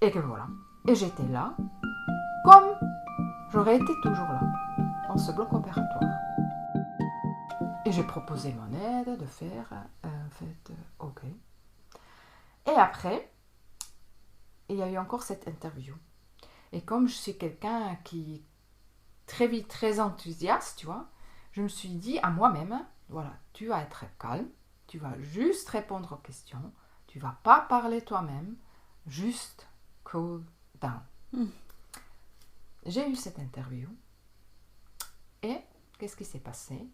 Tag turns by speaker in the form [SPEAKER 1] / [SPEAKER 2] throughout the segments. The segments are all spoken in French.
[SPEAKER 1] Et que voilà. Et j'étais là, comme j'aurais été toujours là, dans ce bloc opératoire. Et j'ai proposé mon aide de faire, en fait, ok. Et après, il y a eu encore cette interview. Et comme je suis quelqu'un qui est très vite très enthousiaste, tu vois, je me suis dit à moi-même, voilà, tu vas être calme, tu vas juste répondre aux questions, tu vas pas parler toi-même, juste cool down. J'ai eu cette interview et qu'est-ce qui s'est passé?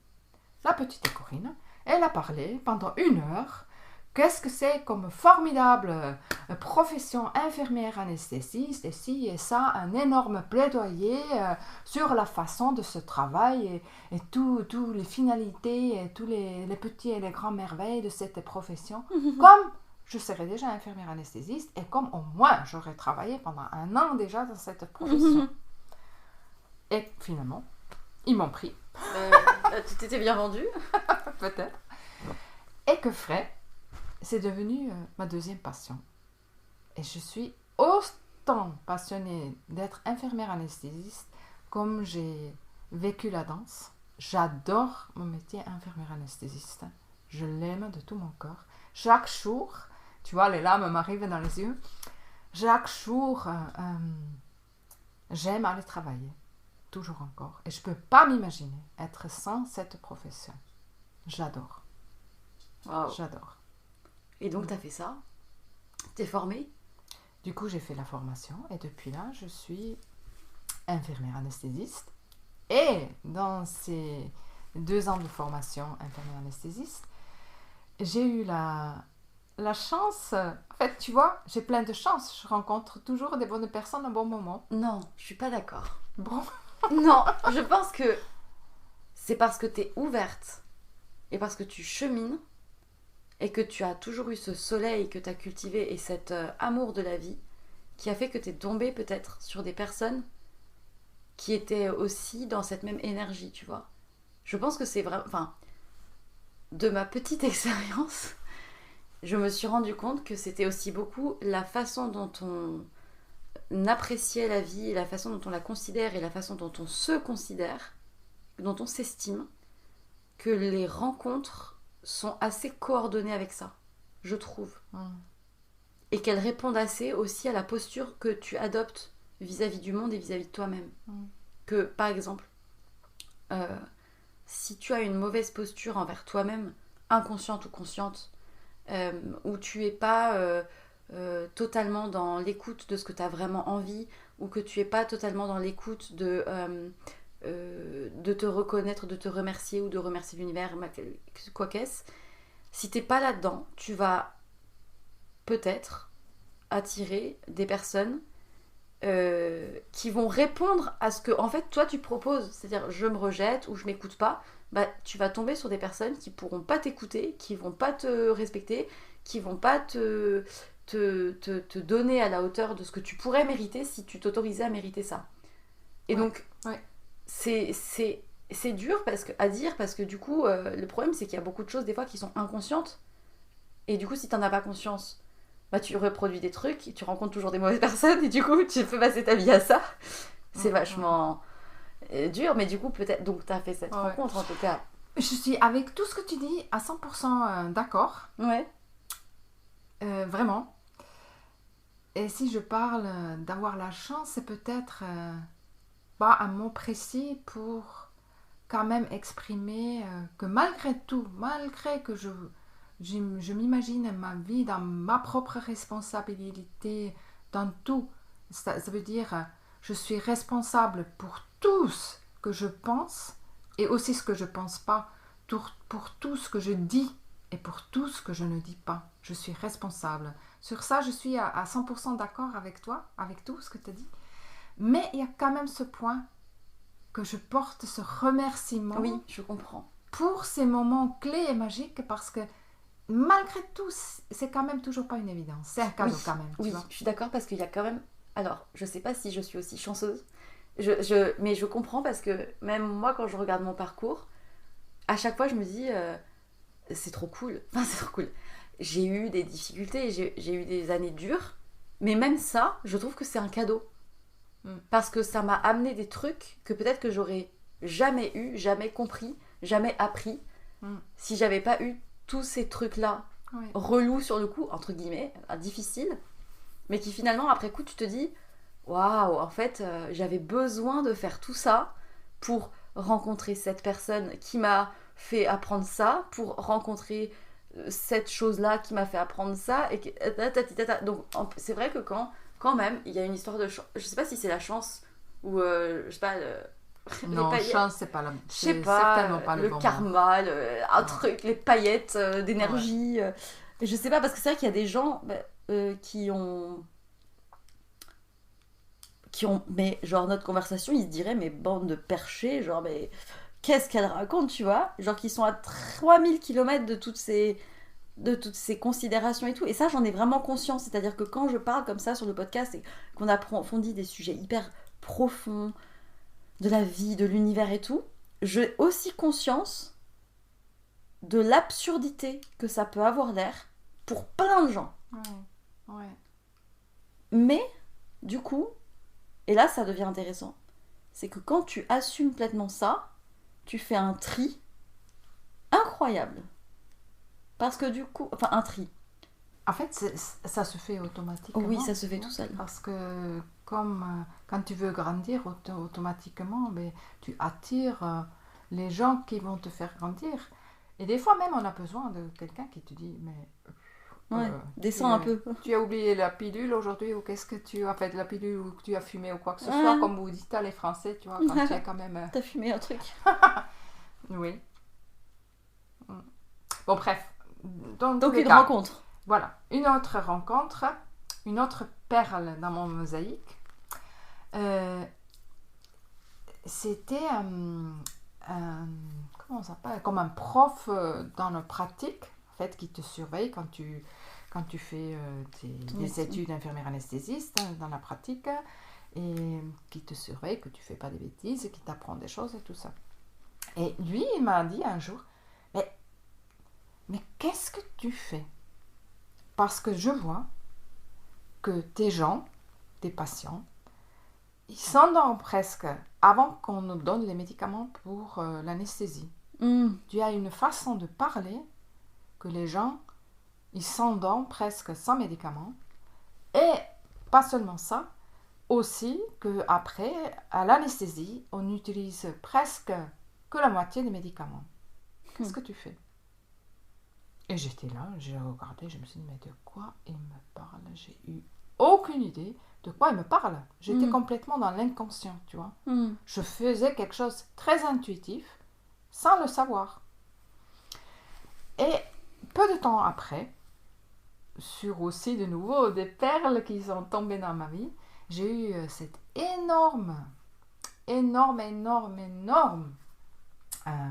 [SPEAKER 1] La petite Corinne, elle a parlé pendant 1 heure. Qu'est-ce que c'est comme formidable profession infirmière anesthésiste, et ci et ça, un énorme plaidoyer sur la façon de ce travail et toutes les finalités et tous les petits et les grands merveilles de cette profession. Comme je serais déjà infirmière anesthésiste et comme au moins j'aurais travaillé pendant 1 an déjà dans cette profession. Et finalement, ils m'ont pris.
[SPEAKER 2] Tu t'étais bien vendue.
[SPEAKER 1] Peut-être. Et que ferait c'est devenu ma deuxième passion. Et je suis autant passionnée d'être infirmière anesthésiste comme j'ai vécu la danse. J'adore mon métier infirmière anesthésiste. Je l'aime de tout mon cœur. Chaque jour, tu vois, les larmes m'arrivent dans les yeux. Chaque jour, j'aime aller travailler. Toujours encore. Et je ne peux pas m'imaginer être sans cette profession. J'adore.
[SPEAKER 2] Wow.
[SPEAKER 1] J'adore.
[SPEAKER 2] Et donc, tu as fait ça? T'es formée?
[SPEAKER 1] Du coup, j'ai fait la formation et depuis là, je suis infirmière anesthésiste. Et dans ces 2 ans de formation infirmière anesthésiste, j'ai eu la chance... En fait, tu vois, j'ai plein de chance. Je rencontre toujours des bonnes personnes au bon moment.
[SPEAKER 2] Non, je suis pas d'accord.
[SPEAKER 1] Bon.
[SPEAKER 2] Non, je pense que c'est parce que t'es ouverte et parce que tu chemines et que tu as toujours eu ce soleil que tu as cultivé et cet amour de la vie qui a fait que tu es tombée peut-être sur des personnes qui étaient aussi dans cette même énergie, tu vois. Je pense que c'est vraiment... Enfin, de ma petite expérience, je me suis rendu compte que c'était aussi beaucoup la façon dont on appréciait la vie, la façon dont on la considère et la façon dont on se considère, dont on s'estime, que les rencontres sont assez coordonnées avec ça, je trouve. Et qu'elles répondent assez aussi à la posture que tu adoptes vis-à-vis du monde et vis-à-vis de toi-même. Que, par exemple, si tu as une mauvaise posture envers toi-même, inconsciente ou consciente, où tu n'es pas totalement dans l'écoute de ce que tu as vraiment envie, ou que tu n'es pas totalement dans l'écoute de te reconnaître, de te remercier ou de remercier l'univers, quoi qu'est-ce, si tu n'es pas là-dedans, tu vas peut-être attirer des personnes qui vont répondre à ce que en fait toi tu proposes, c'est-à-dire je me rejette ou je m'écoute pas, bah tu vas tomber sur des personnes qui pourront pas t'écouter, qui vont pas te respecter, qui vont pas te donner à la hauteur de ce que tu pourrais mériter si tu t'autorisais à mériter ça. Et donc c'est dur à dire parce que du coup le problème c'est qu'il y a beaucoup de choses des fois qui sont inconscientes et du coup si t'en as pas conscience, bah, tu reproduis des trucs, tu rencontres toujours des mauvaises personnes et du coup tu peux passer ta vie à ça. C'est vachement dur, mais du coup peut-être... Donc tu as fait cette rencontre en tout cas.
[SPEAKER 1] Je suis avec tout ce que tu dis à 100% d'accord.
[SPEAKER 2] Ouais.
[SPEAKER 1] Vraiment. Et si je parle d'avoir la chance, c'est peut-être pas un mot précis pour quand même exprimer que malgré tout, malgré que je m'imagine ma vie dans ma propre responsabilité, dans tout. Ça veut dire, je suis responsable pour tout ce que je pense et aussi ce que je pense pas, pour tout ce que je dis et pour tout ce que je ne dis pas. Je suis responsable. Sur ça, je suis à 100% d'accord avec toi, avec tout ce que tu as dit. Mais il y a quand même ce point que je porte ce remerciement.
[SPEAKER 2] Oui, je comprends.
[SPEAKER 1] Pour ces moments clés et magiques parce que malgré tout, c'est quand même toujours pas une évidence. C'est un cadeau quand même.
[SPEAKER 2] Oui,
[SPEAKER 1] tu vois.
[SPEAKER 2] je suis d'accord parce qu'il y a quand même... Alors, je sais pas si je suis aussi chanceuse, mais je comprends parce que même moi, quand je regarde mon parcours, à chaque fois, je me dis, c'est trop cool. Enfin, c'est trop cool. J'ai eu des difficultés, j'ai eu des années dures, Mais même ça, je trouve que c'est un cadeau. Parce que ça m'a amené des trucs que peut-être que j'aurais jamais eu, jamais compris, jamais appris si j'avais pas eu tous ces trucs-là relous sur le coup, entre guillemets, difficiles, mais qui finalement, après coup, tu te dis waouh, en fait, j'avais besoin de faire tout ça pour rencontrer cette personne qui m'a fait apprendre ça, pour rencontrer cette chose-là qui m'a fait apprendre ça. Donc, c'est vrai que quand même, il y a une histoire de chance. Je sais pas si c'est la chance ou, je sais pas,
[SPEAKER 1] Non, chance, c'est pas la...
[SPEAKER 2] je sais
[SPEAKER 1] certainement
[SPEAKER 2] pas,
[SPEAKER 1] pas
[SPEAKER 2] le
[SPEAKER 1] bon
[SPEAKER 2] karma, un truc, les paillettes d'énergie. Je sais pas, parce que c'est vrai qu'il y a des gens qui ont, mais genre notre conversation, ils se diraient, mais bande de perchés, genre, mais qu'est-ce qu'elle raconte, tu vois? Genre, qui sont à 3000 km de toutes ces considérations et tout. Et ça, j'en ai vraiment conscience. C'est-à-dire que quand je parle comme ça sur le podcast et qu'on approfondit des sujets hyper profonds de la vie, de l'univers et tout, j'ai aussi conscience de l'absurdité que ça peut avoir l'air pour plein de gens.
[SPEAKER 1] Ouais.
[SPEAKER 2] Mais, du coup, et là, ça devient intéressant, c'est que quand tu assumes pleinement ça, tu fais un tri incroyable. Parce que du coup, enfin un tri.
[SPEAKER 1] En fait, ça se fait automatiquement.
[SPEAKER 2] Oui, ça se fait tout seul.
[SPEAKER 1] Parce que comme quand tu veux grandir, automatiquement, tu attires les gens qui vont te faire grandir. Et des fois même, on a besoin de quelqu'un qui te dit, mais...
[SPEAKER 2] descends un peu.
[SPEAKER 1] Tu as oublié la pilule aujourd'hui, ou qu'est-ce que tu as fait de la pilule, ou que tu as fumé, ou quoi que ce soit, comme vous dites à les Français, tu vois, quand tu es quand même...
[SPEAKER 2] T'as fumé un truc.
[SPEAKER 1] Oui. Bon, bref.
[SPEAKER 2] Donc une rencontre.
[SPEAKER 1] Voilà, une autre rencontre, une autre perle dans mon mosaïque. C'était comment ça s'appelle, comme un prof dans la pratique, en fait, qui te surveille quand tu fais des études d'infirmière anesthésiste dans la pratique, et qui te surveille que tu fais pas des bêtises, et qui t'apprend des choses et tout ça. Et lui, il m'a dit un jour, mais qu'est-ce que tu fais? Parce que je vois que tes gens, tes patients, ils s'endorment presque avant qu'on nous donne les médicaments pour l'anesthésie. Tu as une façon de parler que les gens, ils s'endorment presque sans médicaments. Et pas seulement ça, aussi qu'après, à l'anesthésie, on utilise presque que la moitié des médicaments. Qu'est-ce que tu fais? Et j'étais là, j'ai regardé, je me suis dit, mais de quoi il me parle? J'ai eu aucune idée de quoi il me parle. J'étais complètement dans l'inconscient, tu vois. Je faisais quelque chose de très intuitif, sans le savoir. Et peu de temps après, sur aussi de nouveau des perles qui sont tombées dans ma vie, j'ai eu cette énorme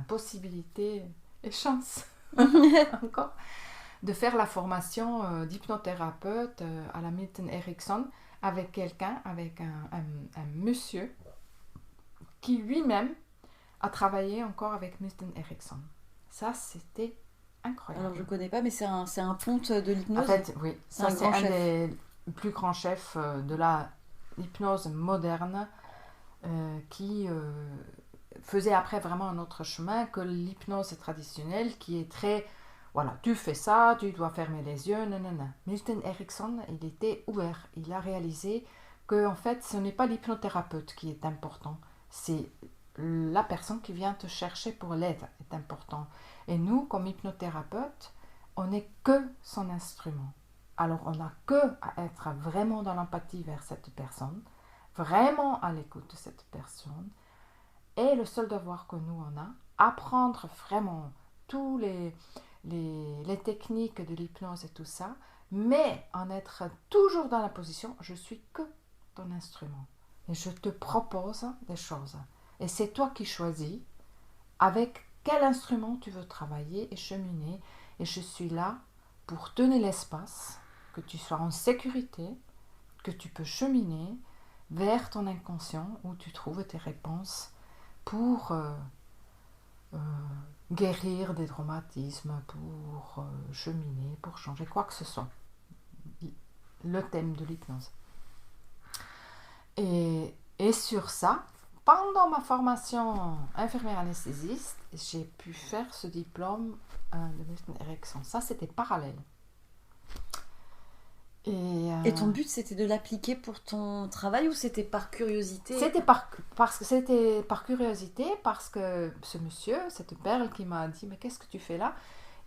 [SPEAKER 1] possibilité et chance encore de faire la formation d'hypnothérapeute à la Milton Erickson avec un monsieur qui lui-même a travaillé encore avec Milton Erickson. Ça, c'était incroyable.
[SPEAKER 2] Alors je connais pas, mais c'est un ponte de l'hypnose.
[SPEAKER 1] En fait, oui,
[SPEAKER 2] c'est
[SPEAKER 1] c'est un des plus grands chefs de la hypnose moderne qui faisait après vraiment un autre chemin que l'hypnose traditionnelle qui est très, voilà, tu fais ça, tu dois fermer les yeux, non. Milton Erickson, il était ouvert, il a réalisé que en fait ce n'est pas l'hypnothérapeute qui est important, c'est la personne qui vient te chercher pour l'aide est important. Et nous, comme hypnothérapeute, on n'est que son instrument. Alors on n'a que à être vraiment dans l'empathie vers cette personne, vraiment à l'écoute de cette personne. Et le seul devoir que nous on a, apprendre vraiment tous les techniques de l'hypnose et tout ça, mais en être toujours dans la position, je suis que ton instrument. Et je te propose des choses. Et c'est toi qui choisis avec quel instrument tu veux travailler et cheminer. Et je suis là pour donner l'espace, que tu sois en sécurité, que tu peux cheminer vers ton inconscient où tu trouves tes réponses pour guérir des traumatismes, pour cheminer, pour changer quoi que ce soit. le thème de l'hypnose. Et sur ça, pendant ma formation infirmière anesthésiste, j'ai pu faire ce diplôme de Milton Erickson. Ça, c'était parallèle.
[SPEAKER 2] Et ton but, c'était de l'appliquer pour ton travail ou c'était par curiosité?
[SPEAKER 1] C'était par curiosité, parce que ce monsieur, cette perle qui m'a dit « Mais qu'est-ce que tu fais là ?»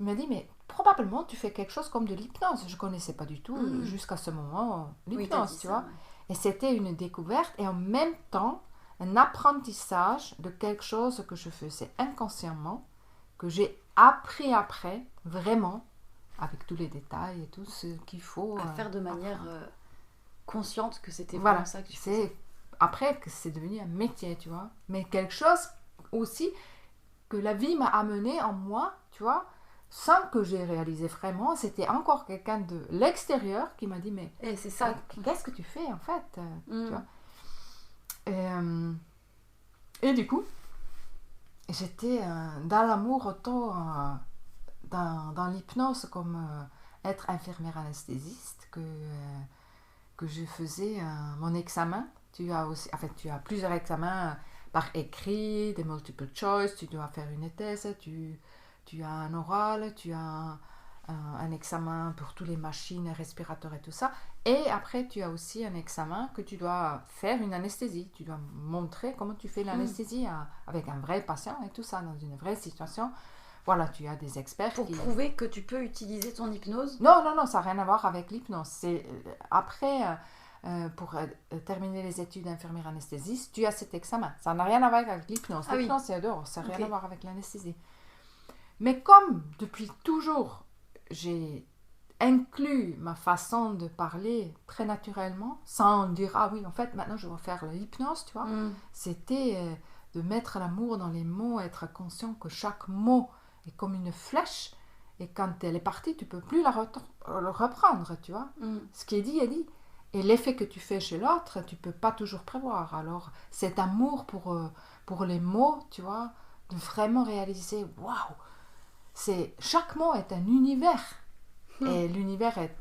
[SPEAKER 1] Il m'a dit « Mais probablement tu fais quelque chose comme de l'hypnose. » Je ne connaissais pas du tout jusqu'à ce moment l'hypnose,
[SPEAKER 2] oui,
[SPEAKER 1] tu vois.
[SPEAKER 2] Ouais.
[SPEAKER 1] Et c'était une découverte et en même temps un apprentissage de quelque chose que je faisais inconsciemment, que j'ai appris après, vraiment, avec tous les détails et tout ce qu'il faut.
[SPEAKER 2] À faire de manière consciente que c'était
[SPEAKER 1] voilà,
[SPEAKER 2] vraiment ça que tu faisais.
[SPEAKER 1] C'est après que c'est devenu un métier, tu vois. Mais quelque chose aussi que la vie m'a amené en moi, tu vois, sans que j'ai réalisé vraiment. C'était encore quelqu'un de l'extérieur qui m'a dit, mais
[SPEAKER 2] c'est ça.
[SPEAKER 1] Qu'est-ce que tu fais en fait, tu vois. Et du coup, j'étais dans l'amour autant dans l'hypnose comme être infirmière anesthésiste que je faisais mon examen. Tu as plusieurs examens par écrit, des multiple choice, tu dois faire une thèse, tu as un oral, tu as un examen pour toutes les machines, respirateurs et tout ça. Et après, tu as aussi un examen que tu dois faire une anesthésie. Tu dois montrer comment tu fais l'anesthésie avec un vrai patient et tout ça, dans une vraie situation. Voilà, tu as des experts
[SPEAKER 2] pour prouver que tu peux utiliser ton hypnose.
[SPEAKER 1] Non, ça n'a rien à voir avec l'hypnose. C'est après, pour terminer les études d'infirmière anesthésiste, tu as cet examen. Ça n'a rien à voir avec l'hypnose. L'hypnose, c'est dehors, ça n'a rien à voir avec l'anesthésie. Mais comme depuis toujours, j'ai inclus ma façon de parler très naturellement, sans dire, ah oui, en fait, maintenant je vais faire l'hypnose, tu vois. C'était de mettre l'amour dans les mots, être conscient que chaque mot est comme une flèche, et quand elle est partie, tu ne peux plus le reprendre, tu vois. Ce qui est dit est dit. Et l'effet que tu fais chez l'autre, tu ne peux pas toujours prévoir. Alors, cet amour pour les mots, tu vois, de vraiment réaliser, waouh, chaque mot est un univers. Et l'univers est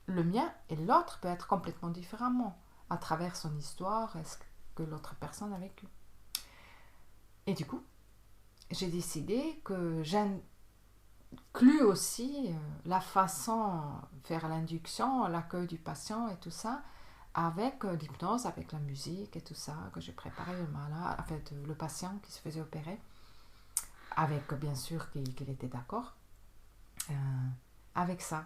[SPEAKER 1] le mien, et l'autre peut être complètement différemment, à travers son histoire et ce que l'autre personne a vécu. Et du coup, j'ai décidé que j'inclus aussi la façon de faire l'induction, l'accueil du patient et tout ça, avec l'hypnose, avec la musique et tout ça, que j'ai préparé le patient qui se faisait opérer, avec bien sûr qu'il était d'accord avec ça.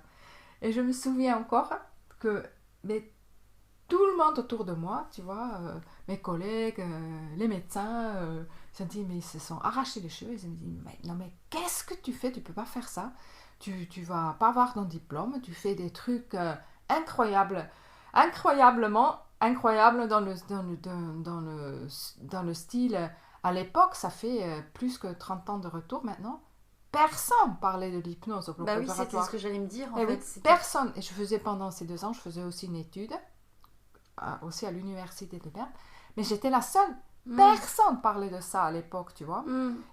[SPEAKER 1] Et je me souviens encore que tout le monde autour de moi, tu vois, mes collègues, les médecins, ils ont dit, mais ils se sont arrachés les cheveux. Ils ont dit, mais qu'est-ce que tu fais? Tu peux pas faire ça. Tu vas pas avoir ton diplôme. Tu fais des trucs incroyables, incroyablement incroyables dans le style. À l'époque, ça fait plus que 30 ans de retour maintenant. Personne parlait de l'hypnose au bloc opératoire.
[SPEAKER 2] Oui, c'était ce que j'allais me dire.
[SPEAKER 1] Personne. Et je faisais pendant ces 2 ans, je faisais aussi une étude, aussi à l'université de Berne. Mais j'étais la seule. Personne parlait de ça à l'époque, tu vois.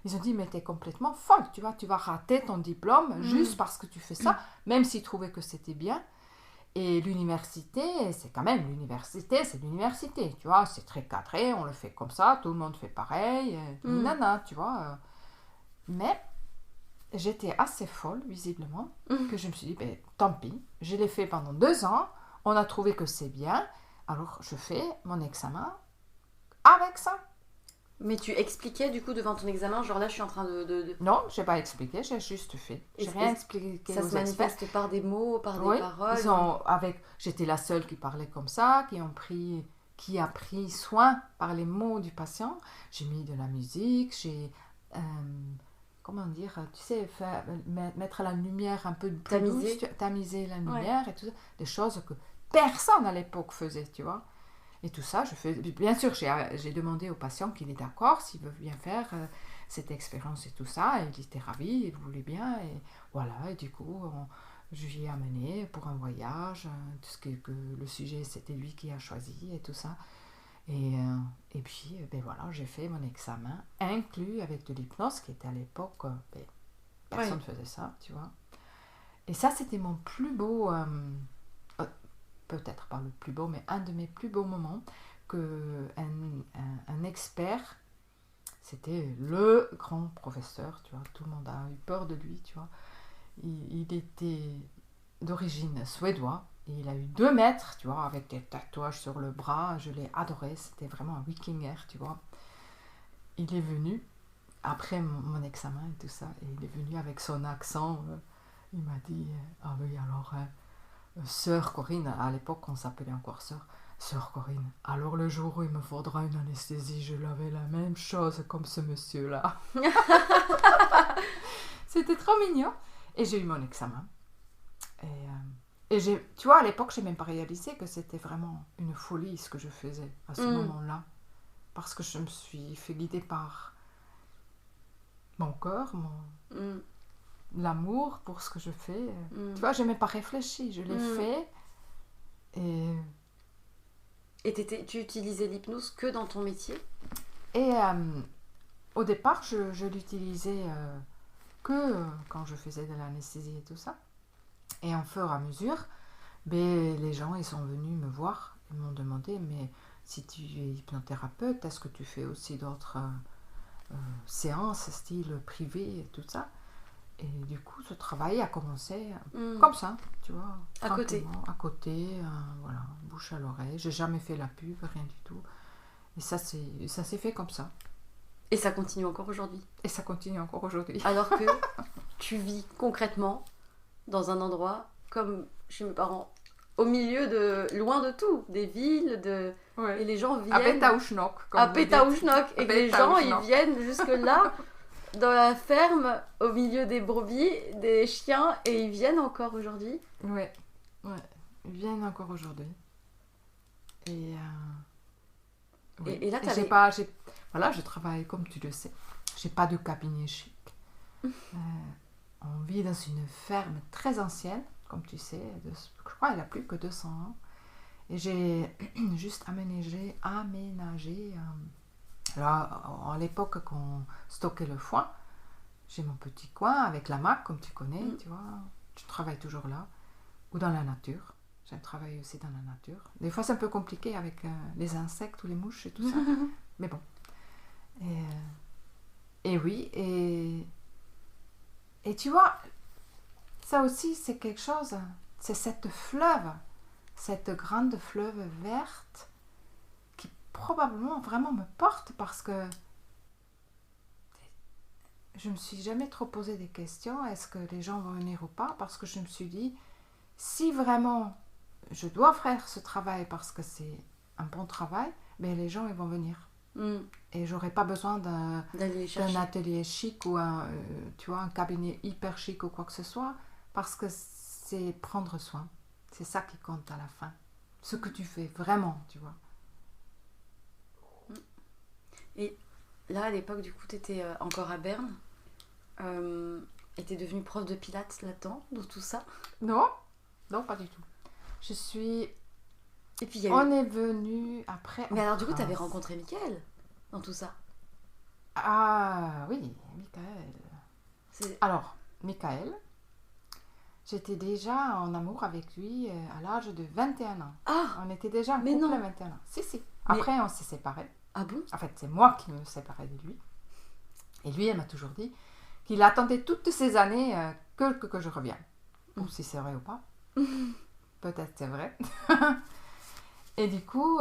[SPEAKER 1] Ils ont dit, mais t'es complètement folle, tu vois. Tu vas rater ton diplôme juste parce que tu fais ça, même s'ils trouvaient que c'était bien. Et l'université, c'est quand même l'université, c'est l'université, tu vois. C'est très cadré, on le fait comme ça, tout le monde fait pareil. Nana, tu vois. Mais j'étais assez folle, visiblement, que je me suis dit, tant pis, je l'ai fait pendant 2 ans, on a trouvé que c'est bien, alors je fais mon examen avec ça.
[SPEAKER 2] Mais tu expliquais du coup devant ton examen, genre là je suis en train de...
[SPEAKER 1] Non, je n'ai pas expliqué, j'ai juste fait. J'ai rien expliqué.
[SPEAKER 2] Ça se manifeste par des mots, par des paroles.
[SPEAKER 1] J'étais la seule qui parlait comme ça, qui a pris soin par les mots du patient. J'ai mis de la musique, j'ai... comment dire, tu sais, mettre la lumière un peu plus douce, tamiser la lumière et tout ça, des choses que personne à l'époque faisait, tu vois. Et tout ça, je fais. Bien sûr, j'ai demandé au patient qu'il est d'accord, s'il veut bien faire cette expérience et tout ça, et il était ravi, il voulait bien, et voilà, et du coup, je lui ai amené pour un voyage, tout ce que le sujet, c'était lui qui a choisi, et tout ça. Et puis, voilà, j'ai fait mon examen, inclus avec de l'hypnose, qui était à l'époque, personne ne faisait ça, tu vois. Et ça, c'était mon plus beau peut-être pas le plus beau, mais un de mes plus beaux moments, que un expert, c'était le grand professeur, tu vois, tout le monde a eu peur de lui, tu vois. Il était d'origine suédoise, et il a eu 2 mètres, tu vois, avec des tatouages sur le bras, je l'ai adoré, c'était vraiment un vikinger, tu vois. Il est venu, après mon examen et tout ça, et il est venu avec son accent, il m'a dit, ah oui, alors, sœur Corinne, à l'époque on s'appelait encore sœur Corinne, alors le jour où il me faudra une anesthésie, je l'avais la même chose comme ce monsieur-là. C'était trop mignon. Et j'ai eu mon examen. Et tu vois, à l'époque, je n'ai même pas réalisé que c'était vraiment une folie ce que je faisais à ce moment-là. Parce que je me suis fait guider par mon cœur, l'amour pour ce que je fais. Tu vois, je n'ai même pas réfléchi, je l'ai fait.
[SPEAKER 2] Et tu utilisais l'hypnose que dans ton métier?
[SPEAKER 1] Et au départ, je l'utilisais que quand je faisais de l'anesthésie et tout ça. Et en fur et à mesure, les gens ils sont venus me voir. Ils m'ont demandé, mais si tu es hypnothérapeute, est-ce que tu fais aussi d'autres séances, style privé et tout ça? Et du coup, ce travail a commencé comme ça, tu vois.
[SPEAKER 2] À côté.
[SPEAKER 1] À côté, voilà, bouche à l'oreille. J'ai jamais fait la pub, rien du tout. Et ça s'est fait comme ça.
[SPEAKER 2] Et ça continue encore aujourd'hui.
[SPEAKER 1] Et ça continue encore aujourd'hui.
[SPEAKER 2] Alors que tu vis concrètement dans un endroit comme chez mes parents, au milieu loin de tout, des villes, et les gens viennent...
[SPEAKER 1] À Pétaouchnok.
[SPEAKER 2] À Pétaouchnok. Et que les gens, ils viennent jusque là, dans la ferme, au milieu des brebis, des chiens, et ils viennent encore aujourd'hui.
[SPEAKER 1] Ouais, ils viennent encore aujourd'hui. Et là, voilà, je travaille comme tu le sais. J'ai pas de cabinet chic. On vit dans une ferme très ancienne, comme tu sais. Je crois qu'elle a plus que 200 ans. Et j'ai juste aménagé là, à l'époque qu'on stockait le foin, j'ai mon petit coin avec la mac, comme tu connais, tu vois. Je travaille toujours là. Ou dans la nature. J'aime travailler aussi dans la nature. Des fois, c'est un peu compliqué avec les insectes ou les mouches et tout ça. Mais bon. Et oui, et tu vois, ça aussi, c'est quelque chose. C'est cette grande fleuve verte qui probablement vraiment me porte parce que je me suis jamais trop posé des questions. Est-ce que les gens vont venir ou pas? Parce que je me suis dit, si vraiment je dois faire ce travail parce que c'est un bon travail, mais les gens ils vont venir. Et j'aurais pas besoin d'un atelier chic ou tu vois, un cabinet hyper chic ou quoi que ce soit, parce que c'est prendre soin. C'est ça qui compte à la fin. Ce que tu fais vraiment, tu vois.
[SPEAKER 2] Et là, à l'époque, du coup, tu étais encore à Berne. Et tu es devenue prof de pilates là-dedans, dans tout ça?
[SPEAKER 1] Non, pas du tout. Je suis...
[SPEAKER 2] Et puis,
[SPEAKER 1] on est venu après...
[SPEAKER 2] Mais alors, du coup, tu avais rencontré Michael dans tout ça?
[SPEAKER 1] Ah oui, Michael. Alors, Michael, j'étais déjà en amour avec lui à l'âge de 21 ans.
[SPEAKER 2] Ah,
[SPEAKER 1] on était déjà en couple à 21 ans. Si. Après, on s'est séparés.
[SPEAKER 2] Ah bon?
[SPEAKER 1] En fait, c'est moi qui me séparais de lui. Et lui, elle m'a toujours dit qu'il attendait toutes ces années que je revienne. Ou si c'est vrai ou pas. Peut-être c'est vrai. Et du coup,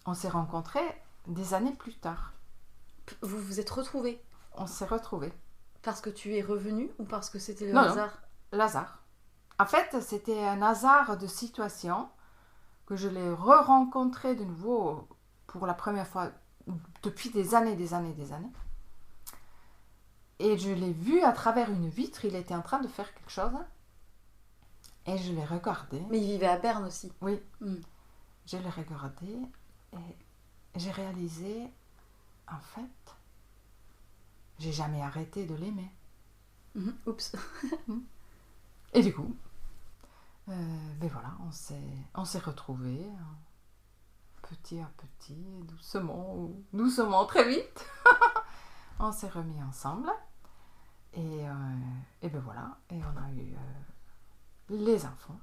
[SPEAKER 1] on s'est rencontrés des années plus tard.
[SPEAKER 2] Vous vous êtes retrouvés?
[SPEAKER 1] On s'est retrouvés.
[SPEAKER 2] Parce que tu es revenue ou parce que c'était le hasard?
[SPEAKER 1] Non, l'hasard. En fait, c'était un hasard de situation que je l'ai re-rencontré de nouveau pour la première fois depuis des années. Et je l'ai vu à travers une vitre, il était en train de faire quelque chose. Et je l'ai regardé.
[SPEAKER 2] Mais il vivait à Berne aussi.
[SPEAKER 1] Oui. Je l'ai regardé et j'ai réalisé, en fait, j'ai jamais arrêté de l'aimer.
[SPEAKER 2] Oups.
[SPEAKER 1] Et du coup, voilà, on s'est retrouvés petit à petit, doucement, très vite. On s'est remis ensemble et voilà, et on a eu les enfants.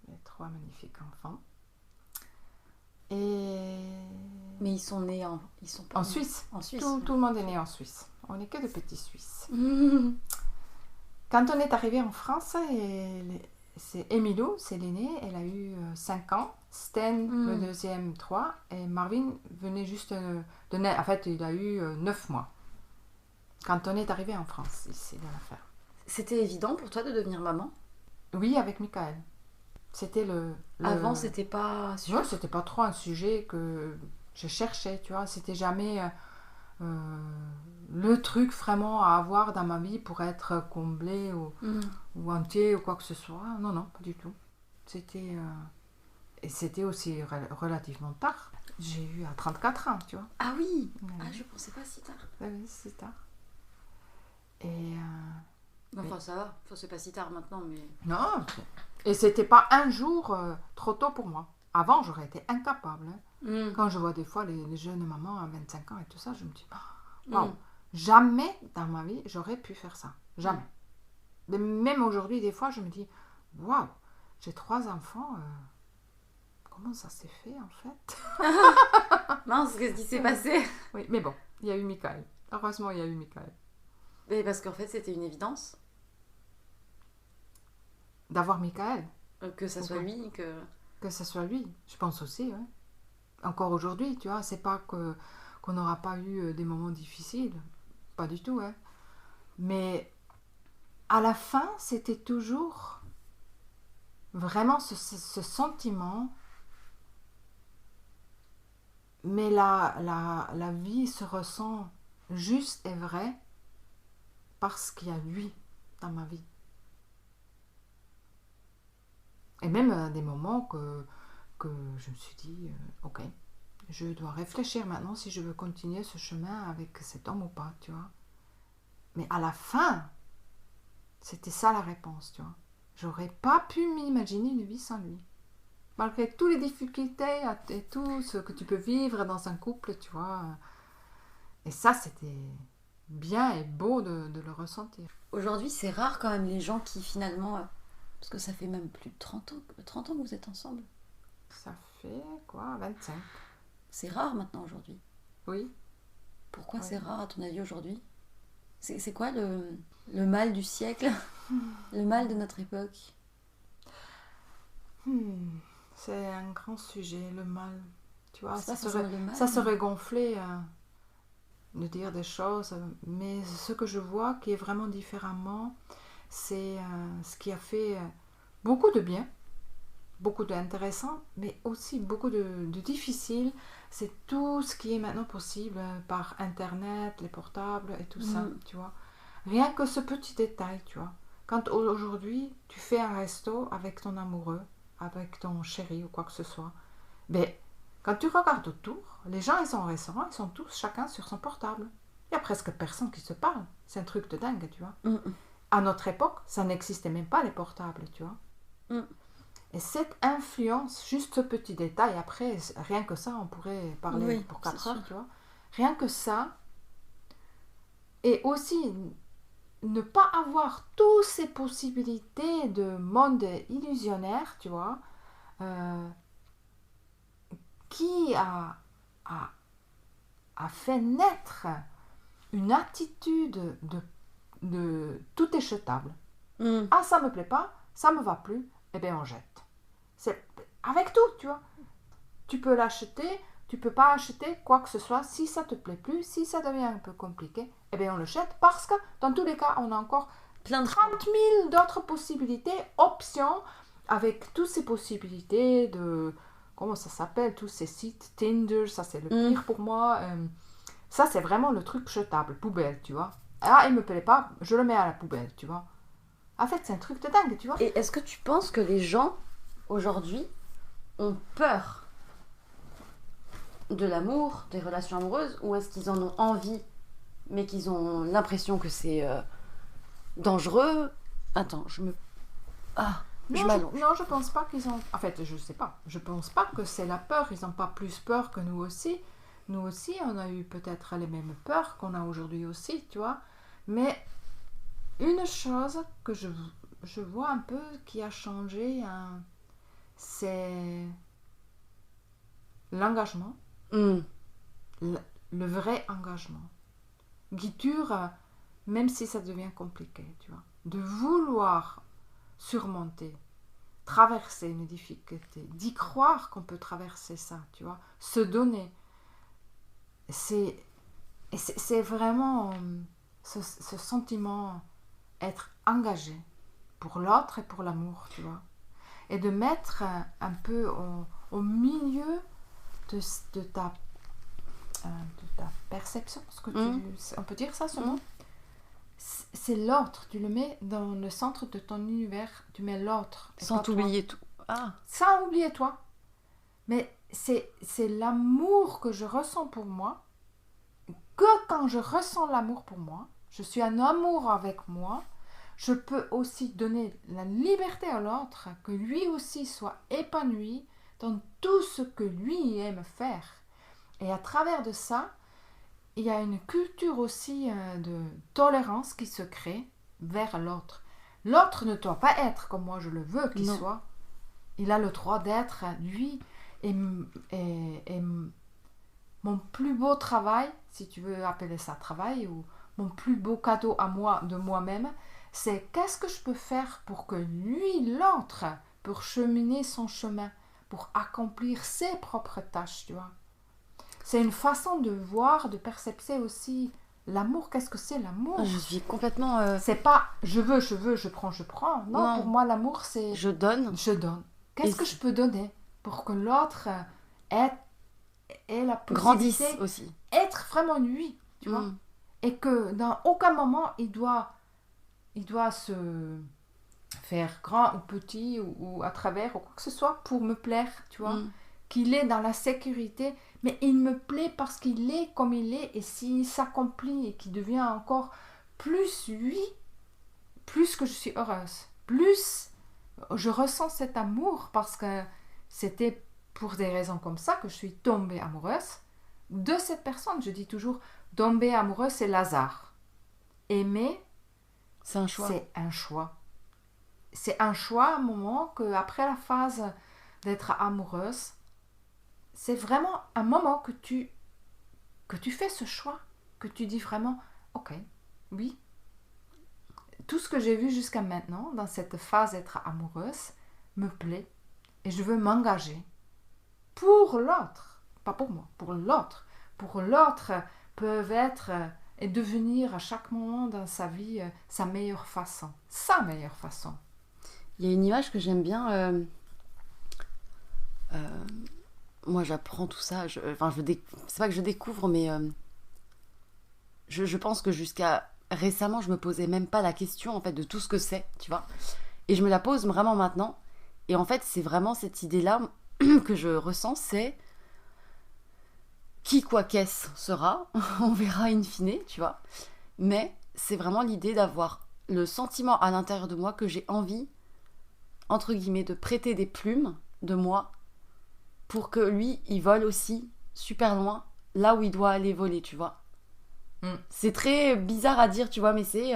[SPEAKER 1] les 3 magnifiques enfants. Et
[SPEAKER 2] Mais ils sont nés ils sont pas
[SPEAKER 1] en
[SPEAKER 2] nés
[SPEAKER 1] Suisse.
[SPEAKER 2] En Suisse.
[SPEAKER 1] Tout le monde est né en Suisse. On n'est que de petits Suisses.
[SPEAKER 2] Mhm.
[SPEAKER 1] Quand on est arrivé en France, c'est Emilou, c'est l'aîné, elle a eu 5 ans. Sten, le deuxième, 3. Et Marvin venait juste de naître. En fait, il a eu 9 mois. Quand on est arrivé en France, ici, dans l'affaire.
[SPEAKER 2] C'était évident pour toi de devenir maman?
[SPEAKER 1] Oui, avec Michael. C'était
[SPEAKER 2] Avant, c'était pas sûr.
[SPEAKER 1] Non, c'était pas trop un sujet que je cherchais, tu vois. C'était jamais le truc vraiment à avoir dans ma vie pour être comblé ou entier ou quoi que ce soit. Non, non, pas du tout. C'était... Et c'était aussi relativement tard. J'ai eu à 34 ans, tu vois.
[SPEAKER 2] Ah oui.
[SPEAKER 1] Oui.
[SPEAKER 2] Ah, je pensais pas si tard.
[SPEAKER 1] Oui, c'est tard. Et...
[SPEAKER 2] Enfin, ça va. Enfin, c'est pas si tard maintenant, mais...
[SPEAKER 1] Non, et c'était pas un jour trop tôt pour moi. Avant, j'aurais été incapable. Hein. Quand je vois des fois les jeunes mamans à 25 ans et tout ça, je me dis, waouh, jamais dans ma vie j'aurais pu faire ça. Jamais. Mais même aujourd'hui, des fois, je me dis, waouh, j'ai 3 enfants. Comment ça s'est fait en fait?
[SPEAKER 2] Mince, qu'est-ce qui s'est passé?
[SPEAKER 1] Oui, mais bon, il y a eu Michael. Heureusement, il y a eu Michael.
[SPEAKER 2] Mais parce qu'en fait, c'était une évidence.
[SPEAKER 1] D'avoir Michael.
[SPEAKER 2] Que ça soit lui,
[SPEAKER 1] Que ce soit lui, je pense aussi. Ouais. Encore aujourd'hui, tu vois, c'est pas qu'on n'aura pas eu des moments difficiles. Pas du tout, hein. Mais à la fin, c'était toujours vraiment ce sentiment. Mais la vie se ressent juste et vraie parce qu'il y a lui dans ma vie. Et même des moments que je me suis dit, ok, je dois réfléchir maintenant si je veux continuer ce chemin avec cet homme ou pas, tu vois. Mais à la fin, c'était ça la réponse, tu vois. J'aurais pas pu m'imaginer une vie sans lui. Malgré toutes les difficultés et tout ce que tu peux vivre dans un couple, tu vois. Et ça, c'était bien et beau de le ressentir.
[SPEAKER 2] Aujourd'hui, c'est rare quand même les gens qui finalement... Parce que ça fait même plus de 30 ans que vous êtes ensemble.
[SPEAKER 1] Ça fait quoi, 25.
[SPEAKER 2] C'est rare maintenant aujourd'hui.
[SPEAKER 1] Oui.
[SPEAKER 2] Pourquoi c'est rare à ton avis aujourd'hui? C'est quoi le mal du siècle? Le mal de notre époque?
[SPEAKER 1] C'est un grand sujet, le mal. Tu vois, ça
[SPEAKER 2] mal,
[SPEAKER 1] serait gonflé de dire des choses, mais ce que je vois qui est vraiment différemment, c'est ce qui a fait beaucoup de bien, beaucoup d'intéressant, mais aussi beaucoup de difficile. C'est tout ce qui est maintenant possible par Internet, les portables et tout ça, tu vois. Rien que ce petit détail, tu vois. Quand aujourd'hui, tu fais un resto avec ton amoureux, avec ton chéri ou quoi que ce soit, ben, quand tu regardes autour, les gens, ils sont au restaurant, ils sont tous chacun sur son portable. Il n'y a presque personne qui se parle. C'est un truc de dingue, tu vois. À notre époque, ça n'existait même pas les portables, tu vois. Et cette influence, juste ce petit détail, après, rien que ça, on pourrait parler pour 4 heures, tu vois. Rien que ça, et aussi ne pas avoir toutes ces possibilités de monde illusionnaire, tu vois, qui a fait naître une attitude de tout est jetable. Ah, ça me plaît pas, ça me va plus, eh bien on jette. C'est avec tout, tu vois. Tu peux l'acheter, tu peux pas acheter quoi que ce soit. Si ça te plaît plus, si ça devient un peu compliqué, eh bien on le jette parce que dans tous les cas, on a encore plein de 30 000 d'autres possibilités, options, avec toutes ces possibilités de... Comment ça s'appelle, tous ces sites, Tinder, ça c'est le pire pour moi. Ça c'est vraiment le truc jetable, poubelle, tu vois. Ah, il me plaît pas, je le mets à la poubelle, tu vois. En fait, c'est un truc de dingue, tu vois.
[SPEAKER 2] Et est-ce que tu penses que les gens, aujourd'hui, ont peur de l'amour, des relations amoureuses, ou est-ce qu'ils en ont envie, mais qu'ils ont l'impression que c'est dangereux? Attends,
[SPEAKER 1] Non, je pense pas qu'ils ont... En fait, je sais pas. Je pense pas que c'est la peur. Ils n'ont pas plus peur que nous aussi. Nous aussi, on a eu peut-être les mêmes peurs qu'on a aujourd'hui aussi, tu vois. Mais une chose que je vois un peu qui a changé c'est l'engagement,
[SPEAKER 2] Mm.
[SPEAKER 1] le vrai engagement. Qui dure, même si ça devient compliqué, tu vois. De vouloir surmonter, traverser une difficulté, d'y croire qu'on peut traverser ça, tu vois. Se donner. C'est vraiment ce sentiment, être engagé pour l'autre et pour l'amour, tu vois. Et de mettre un peu au milieu de ta perception, ce que on peut dire ça, ce mot. C'est l'autre, tu le mets dans le centre de ton univers, tu mets l'autre.
[SPEAKER 2] Sans t'oublier tout. Ah.
[SPEAKER 1] Sans oublier toi. Mais c'est l'amour que je ressens pour moi, que quand je ressens l'amour pour moi, je suis en amour avec moi, je peux aussi donner la liberté à l'autre, que lui aussi soit épanoui dans tout ce que lui aime faire. Et à travers de ça, il y a une culture aussi de tolérance qui se crée vers l'autre. L'autre ne doit pas être comme moi je le veux qu'il soit. Il a le droit d'être lui. Et mon plus beau travail, si tu veux appeler ça travail, ou mon plus beau cadeau à moi, de moi-même, c'est qu'est-ce que je peux faire pour que lui, l'autre, pour cheminer son chemin, pour accomplir ses propres tâches, tu vois. C'est une façon de voir, de perceber aussi l'amour. Qu'est-ce que c'est l'amour?
[SPEAKER 2] Je suis complètement...
[SPEAKER 1] C'est pas je veux, je prends. Non, pour moi, l'amour, c'est...
[SPEAKER 2] Je donne.
[SPEAKER 1] Je donne. Qu'est-ce que je peux donner pour que l'autre ait la possibilité...
[SPEAKER 2] Grandisse aussi.
[SPEAKER 1] Être vraiment lui, tu vois. Et que dans aucun moment, il doit se faire grand ou petit ou à travers ou quoi que ce soit pour me plaire, tu vois. Qu'il est dans la sécurité, mais il me plaît parce qu'il est comme il est, et s'il s'accomplit et qu'il devient encore plus lui, plus que je suis heureuse, plus je ressens cet amour, parce que c'était pour des raisons comme ça que je suis tombée amoureuse de cette personne. Je dis toujours, tomber amoureuse, c'est Lazare. Aimer,
[SPEAKER 2] c'est un choix.
[SPEAKER 1] C'est un choix. C'est un choix à un moment qu'après la phase d'être amoureuse, c'est vraiment un moment que tu fais ce choix, que tu dis vraiment, ok, oui, tout ce que j'ai vu jusqu'à maintenant dans cette phase d'être amoureuse me plaît et je veux m'engager pour l'autre, pas pour moi, pour l'autre. Pour l'autre peuvent être et devenir à chaque moment dans sa vie sa meilleure façon.
[SPEAKER 2] Il y a une image que j'aime bien. Moi, j'apprends tout ça. C'est pas que je découvre, mais je pense que jusqu'à récemment, je me posais même pas la question en fait de tout ce que c'est, tu vois. Et je me la pose vraiment maintenant. Et en fait, c'est vraiment cette idée-là que je ressens, c'est qui, quoi, qu'est-ce sera. On verra in fine, tu vois. Mais c'est vraiment l'idée d'avoir le sentiment à l'intérieur de moi que j'ai envie, entre guillemets, de prêter des plumes de moi pour que lui, il vole aussi super loin, là où il doit aller voler, tu vois. C'est très bizarre à dire, tu vois, mais c'est...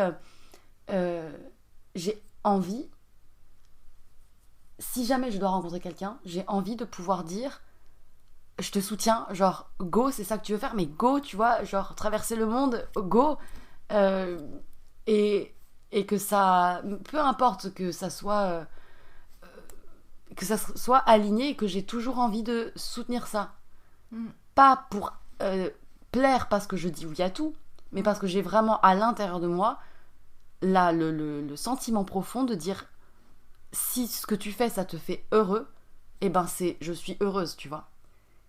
[SPEAKER 2] j'ai envie, si jamais je dois rencontrer quelqu'un, j'ai envie de pouvoir dire, je te soutiens, genre, go, c'est ça que tu veux faire, mais go, tu vois, genre, traverser le monde, go, et que ça... Peu importe que ça soit... que ça soit aligné et que j'ai toujours envie de soutenir ça. Pas pour plaire parce que je dis oui à tout, mais parce que j'ai vraiment à l'intérieur de moi là, le sentiment profond de dire si ce que tu fais ça te fait heureux, et ben je suis heureuse, tu vois.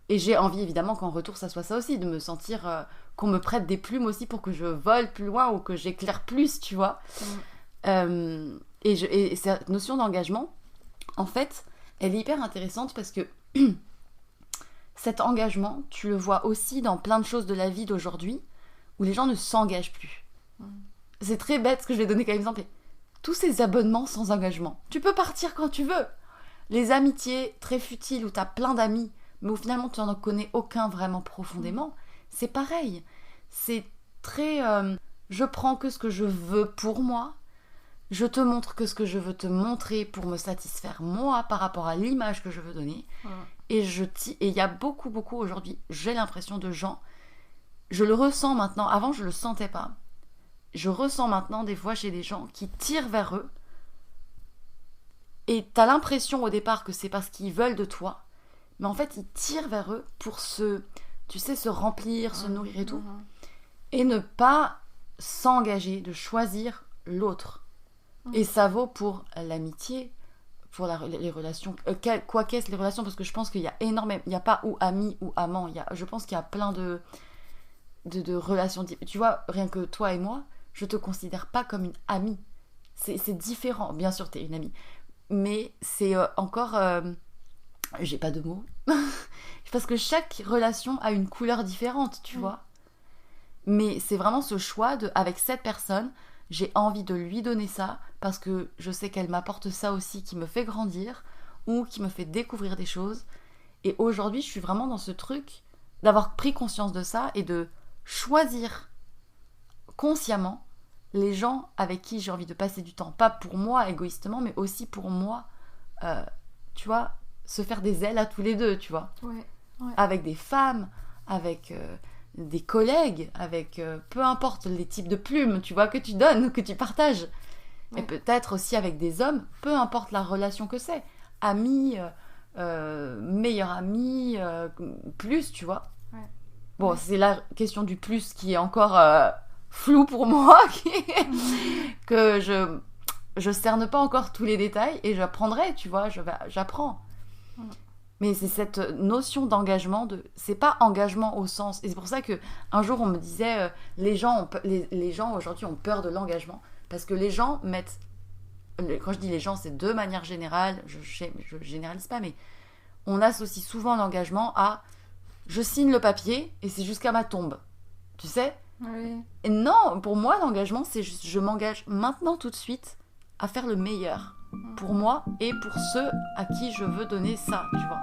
[SPEAKER 2] Et j'ai envie évidemment qu'en retour ça soit ça aussi, de me sentir qu'on me prête des plumes aussi pour que je vole plus loin ou que j'éclaire plus, tu vois. Et cette notion d'engagement, en fait, elle est hyper intéressante parce que cet engagement, tu le vois aussi dans plein de choses de la vie d'aujourd'hui où les gens ne s'engagent plus. C'est très bête ce que je vais donner comme exemple. Tous ces abonnements sans engagement. Tu peux partir quand tu veux. Les amitiés très futiles où tu as plein d'amis, mais où finalement tu n'en connais aucun vraiment profondément, c'est pareil. C'est très... je prends que ce que je veux pour moi. Je te montre que ce que je veux te montrer pour me satisfaire moi par rapport à l'image que je veux donner. Et il y a beaucoup aujourd'hui, j'ai l'impression de gens, je le ressens maintenant, avant je le sentais pas. Je ressens maintenant des fois chez des gens qui tirent vers eux. Et t'as l'impression au départ que c'est parce qu'ils veulent de toi. Mais en fait, ils tirent vers eux pour se remplir, se nourrir et tout. Et ne pas s'engager, de choisir l'autre. Et ça vaut pour l'amitié, pour les relations, quoi qu'est-ce les relations, parce que je pense qu'il y a énormément, il n'y a pas ou ami ou amant, je pense qu'il y a plein de relations. Tu vois, rien que toi et moi, je te considère pas comme une amie. C'est différent. Bien sûr, t'es une amie. Mais c'est encore... j'ai pas de mots. Parce que chaque relation a une couleur différente, tu vois. Mais c'est vraiment ce choix avec cette personne, j'ai envie de lui donner ça parce que je sais qu'elle m'apporte ça aussi qui me fait grandir ou qui me fait découvrir des choses. Et aujourd'hui, je suis vraiment dans ce truc d'avoir pris conscience de ça et de choisir consciemment les gens avec qui j'ai envie de passer du temps. Pas pour moi égoïstement, mais aussi pour moi, tu vois, se faire des ailes à tous les deux, tu vois. Avec des femmes, avec... des collègues, avec peu importe les types de plumes, tu vois, que tu donnes, que tu partages. Et peut-être aussi avec des hommes, peu importe la relation que c'est. Amis, meilleurs amis, plus, tu vois. Bon, c'est la question du plus qui est encore floue pour moi, que je cerne pas encore tous les détails et j'apprendrai, tu vois, j'apprends. Mais c'est cette notion d'engagement, c'est pas engagement au sens... Et c'est pour ça qu'un jour, on me disait, les gens aujourd'hui ont peur de l'engagement. Parce que les gens mettent... Quand je dis les gens, c'est de manière générale, je généralise pas, mais on associe souvent l'engagement à « je signe le papier et c'est jusqu'à ma tombe ». Tu sais ? Et non, pour moi, l'engagement, c'est je m'engage maintenant tout de suite à faire le meilleur pour moi et pour ceux à qui je veux donner ça, tu vois.